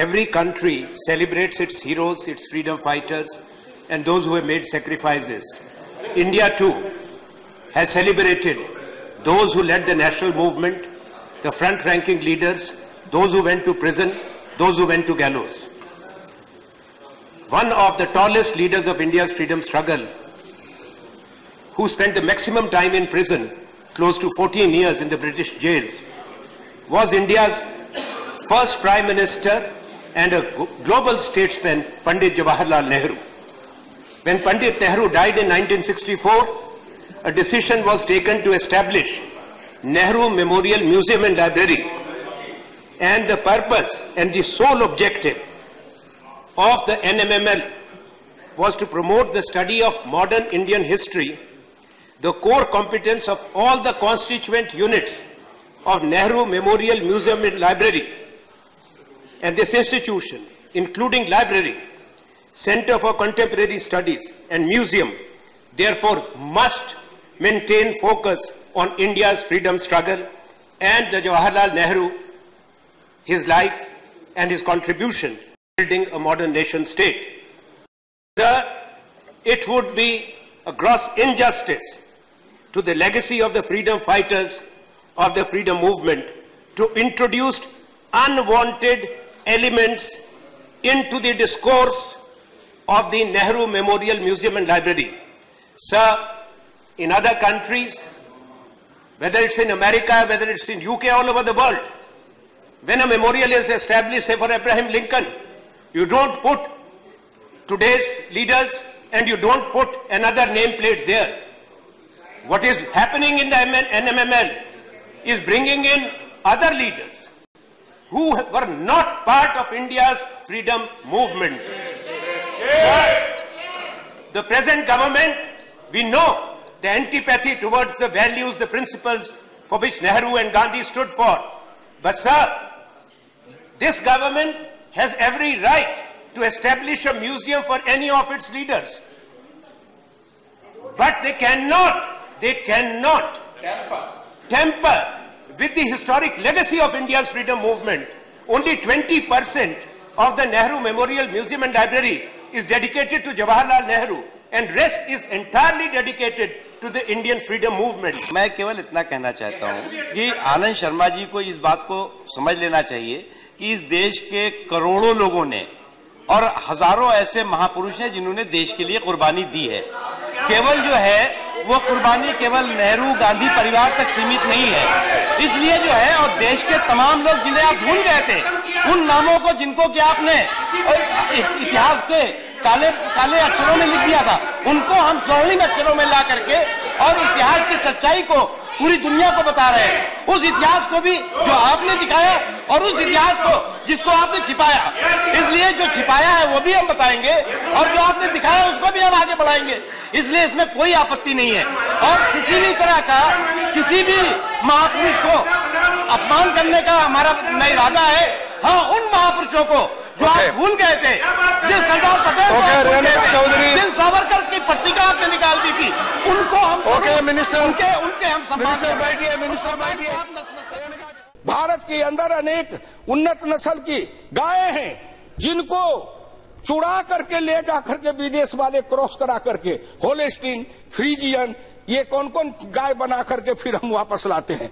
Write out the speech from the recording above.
every country celebrates its heroes, its freedom fighters, and those who have made sacrifices. India too has celebrated those who led the national movement, the front-ranking leaders, those who went to prison, those who went to gallows. One of the tallest leaders of India's freedom struggle, who spent the maximum time in prison, close to 14 years in the British jails, was India's first Prime Minister and a global statesman, Pandit Jawaharlal Nehru. When Pandit Nehru died in 1964, a decision was taken to establish Nehru Memorial Museum and Library, and the purpose and the sole objective of the NMML was to promote the study of modern Indian history, the core competence of all the constituent units of Nehru Memorial Museum and Library. And this institution, including library, Center for Contemporary Studies and museum, therefore must maintain focus on India's freedom struggle and the Jawaharlal Nehru, his life and his contribution to building a modern nation state. It would be a gross injustice to the legacy of the freedom fighters of the freedom movement to introduce unwanted elements into the discourse of the Nehru Memorial Museum and Library. Sir, in other countries, whether it's in America, whether it's in UK, all over the world, when a memorial is established, say for Abraham Lincoln, you don't put today's leaders and you don't put another nameplate there. What is happening in the NMML is bringing in other leaders who were not part of India's freedom movement. Sir, the present government, we know the antipathy towards the values, the principles for which Nehru and Gandhi stood for. But sir, this government has every right to establish a museum for any of its leaders. But they cannot tamper with the historic legacy of India's freedom movement. Only 20% of the Nehru Memorial Museum and Library is dedicated to Jawaharlal Nehru, and rest is entirely dedicated to the Indian freedom movement. मैं केवल इतना कहना चाहता हूँ कि आनंद शर्मा जी को इस बात को समझ लेना चाहिए कि इस देश के करोड़ों लोगों ने और हजारों ऐसे महापुरुष हैं जिन्होंने देश के लिए कुर्बानी दी है। केवल जो है वो कुर्बानी केवल नेहरू गांधी परिवार तक सीमित नहीं है, इसलिए जो है और देश के तमाम लोग जिन्हें आप भूल गए थे, उन नामों को जिनको कि आपने इतिहास के काले काले अक्षरों में लिख दिया था, उनको हम स्वर्णिम अक्षरों में ला करके और इतिहास की सच्चाई को पूरी दुनिया को बता रहे हैं। उस इतिहास को भी जो आपने दिखाया और उस इतिहास को जिसको आपने छिपाया, इसलिए जो छिपाया है वो भी हम बताएंगे और जो आपने दिखाया उसको भी हम आगे बढ़ाएंगे। इसलिए इसमें कोई आपत्ति नहीं है और किसी भी तरह का किसी भी महापुरुष को अपमान करने का हमारा न इरादा है। हाँ, उन महापुरुषों को जो आप भूल गए थे, जिस सरदार पटेल जिस सावरकर की पट्टिका आपने निकाल दी थी, उनको हम उनके हम सम्मान बैठिए। भारत के अंदर अनेक उन्नत नस्ल की गायें हैं जिनको चुरा करके ले जा करके विदेश वाले क्रॉस करा करके होलेस्टीन, फ्रीजियन, ये कौन कौन गाय बना करके फिर हम वापस लाते हैं।